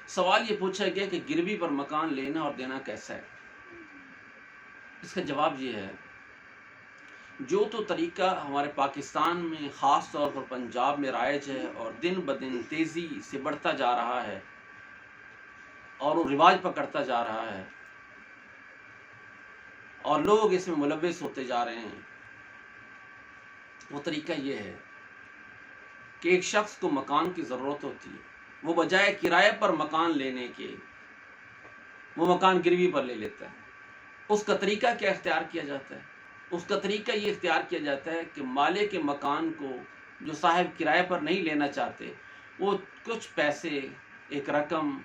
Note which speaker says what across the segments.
Speaker 1: سوال یہ پوچھا گیا کہ گروی پر مکان لینا اور دینا کیسا ہے؟ اس کا جواب یہ ہے، جو تو طریقہ ہمارے پاکستان میں خاص طور پر پنجاب میں رائج ہے اور دن بدن تیزی سے بڑھتا جا رہا ہے اور وہ رواج پکڑتا جا رہا ہے اور لوگ اس میں ملوث ہوتے جا رہے ہیں، وہ طریقہ یہ ہے کہ ایک شخص کو مکان کی ضرورت ہوتی ہے، وہ بجائے کرائے پر مکان لینے کے وہ مکان گروی پر لے لیتا ہے۔ اس کا طریقہ کیا اختیار کیا جاتا ہے؟ اس کا طریقہ یہ اختیار کیا جاتا ہے کہ مالک کے مکان کو جو صاحب کرائے پر نہیں لینا چاہتے، وہ کچھ پیسے، ایک رقم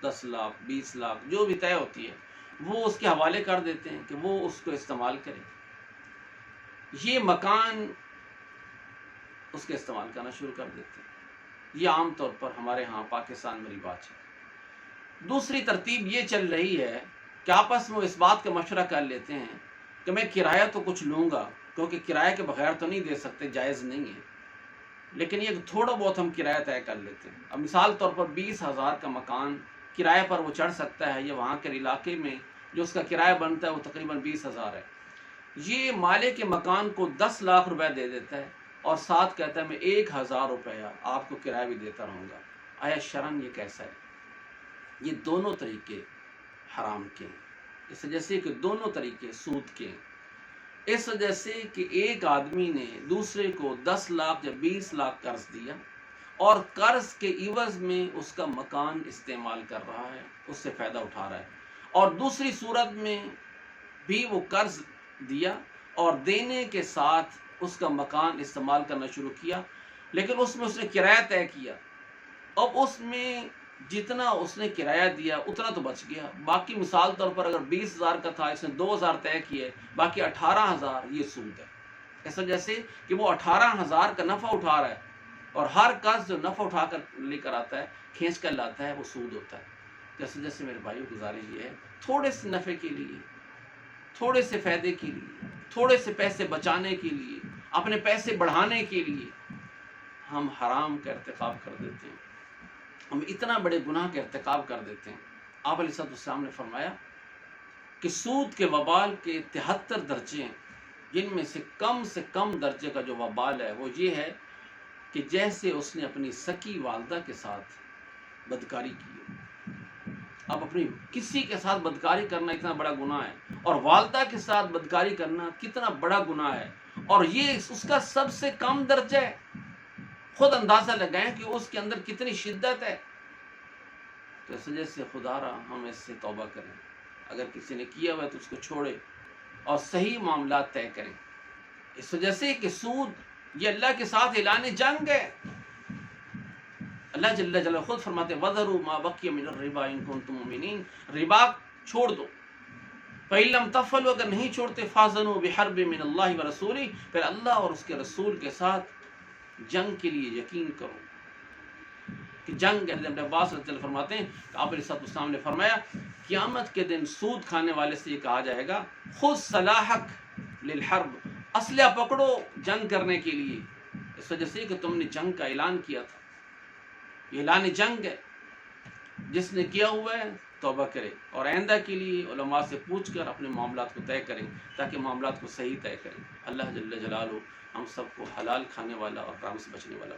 Speaker 1: 10 لاکھ 20 لاکھ جو بھی طے ہوتی ہے، وہ اس کے حوالے کر دیتے ہیں کہ وہ اس کو استعمال کرے۔ یہ مکان اس کے استعمال کرنا شروع کر دیتے ہیں۔ یہ عام طور پر ہمارے ہاں پاکستان میں رواج ہے۔ دوسری ترتیب یہ چل رہی ہے کہ آپس میں اس بات کا مشورہ کر لیتے ہیں کہ میں کرایہ تو کچھ لوں گا، کیونکہ کرایہ کے بغیر تو نہیں دے سکتے، جائز نہیں ہے، لیکن یہ تھوڑا بہت ہم کرایہ طے کر لیتے ہیں۔ اب مثال طور پر 20,000 کا مکان کرایہ پر وہ چڑھ سکتا ہے، یا وہاں کے علاقے میں جو اس کا کرایہ بنتا ہے وہ تقریباً 20,000 ہے۔ یہ مالک کے مکان کو 10 لاکھ روپے دے دیتا ہے اور ساتھ کہتا ہے میں 1,000 روپیہ آپ کو کرایہ بھی دیتا رہوں گا۔ آیا شرعاً یہ کیسا ہے؟ یہ دونوں طریقے حرام کے ہیں، اس وجہ سے کہ دونوں طریقے سود کے ہیں۔ اس وجہ سے کہ ایک آدمی نے دوسرے کو 10 لاکھ یا 20 لاکھ قرض دیا اور قرض کے عوض میں اس کا مکان استعمال کر رہا ہے، اس سے فائدہ اٹھا رہا ہے، اور دوسری صورت میں بھی وہ قرض دیا اور دینے کے ساتھ اس کا مکان استعمال کرنا شروع کیا، لیکن اس میں اس نے کرایہ طے کیا۔ اب اس میں جتنا اس نے کرایہ دیا اتنا تو بچ گیا، باقی مثال طور پر اگر 20,000 کا تھا، اس نے 2,000 طے کیے، باقی 18,000، یہ سود ہے۔ اس وجہ سے کہ وہ 18,000 کا نفع اٹھا رہا ہے، اور ہر قرض جو نفع اٹھا کر لے کر آتا ہے، کھینچ کر لاتا ہے، وہ سود ہوتا ہے۔ اس وجہ سے میرے بھائیوں گزارش یہ ہے، تھوڑے سے نفع کے لیے، تھوڑے سے فائدے کے لیے، تھوڑے سے پیسے بچانے کے لیے، اپنے پیسے بڑھانے کے لیے ہم حرام کا ارتکاب کر دیتے ہیں، ہم اتنا بڑے گناہ کا ارتکاب کر دیتے ہیں۔ آپ علیہ السلام نے فرمایا کہ سود کے وبال کے 73 درجے ہیں، جن میں سے کم درجے کا جو وبال ہے وہ یہ ہے کہ جیسے اس نے اپنی سکی والدہ کے ساتھ بدکاری کی۔ اب اپنی کسی کے ساتھ بدکاری کرنا اتنا بڑا گناہ ہے، اور والدہ کے ساتھ بدکاری کرنا کتنا بڑا گناہ ہے، اور یہ اس کا سب سے کم درجہ ہے۔ خود اندازہ لگائیں کہ اس کے اندر کتنی شدت ہے۔ تو اس وجہ سے خدا را ہم اس سے توبہ کریں، اگر کسی نے کیا ہوا ہے تو اس کو چھوڑے اور صحیح معاملات طے کریں۔ اس وجہ سے کہ سود یہ اللہ کے ساتھ اعلان جنگ ہے۔ اللہ جل جلالہ خود فرماتے ہیں وَذَرُوا مَا بَقِيَ مِنَ الرِّبَا إِن كُنتُم مُؤْمِنِينَ، ربا چھوڑ دو، فَإِن لَمْ تَفْعَلُوا، اگر نہیں چھوڑتے، فَأْذَنُوا بِحَرْبٍ مِّنَ اللَّهِ وَرَسُولِهِ، پھر اللہ اور اس کے رسول کے ساتھ جنگ کے لیے یقین کرو کہ جنگ۔ ابن عباس رضی اللہ فرماتے ہیں کہ آپ علیہ السلام نے فرمایا قیامت کے دن سود کھانے والے سے یہ کہا جائے گا خذ سلاحک للحرب، اسلحہ پکڑو جنگ کرنے کے لیے، اس وجہ سے کہ تم نے جنگ کا اعلان کیا تھا۔ یہ اعلان جنگ ہے، جس نے کیا ہوا ہے توبہ کرے، اور آئندہ کے لیے علماء سے پوچھ کر اپنے معاملات کو طے کریں تاکہ معاملات کو صحیح طے کریں۔ اللہ جل جلالہ ہم سب کو حلال کھانے والا اور حرام سے بچنے والا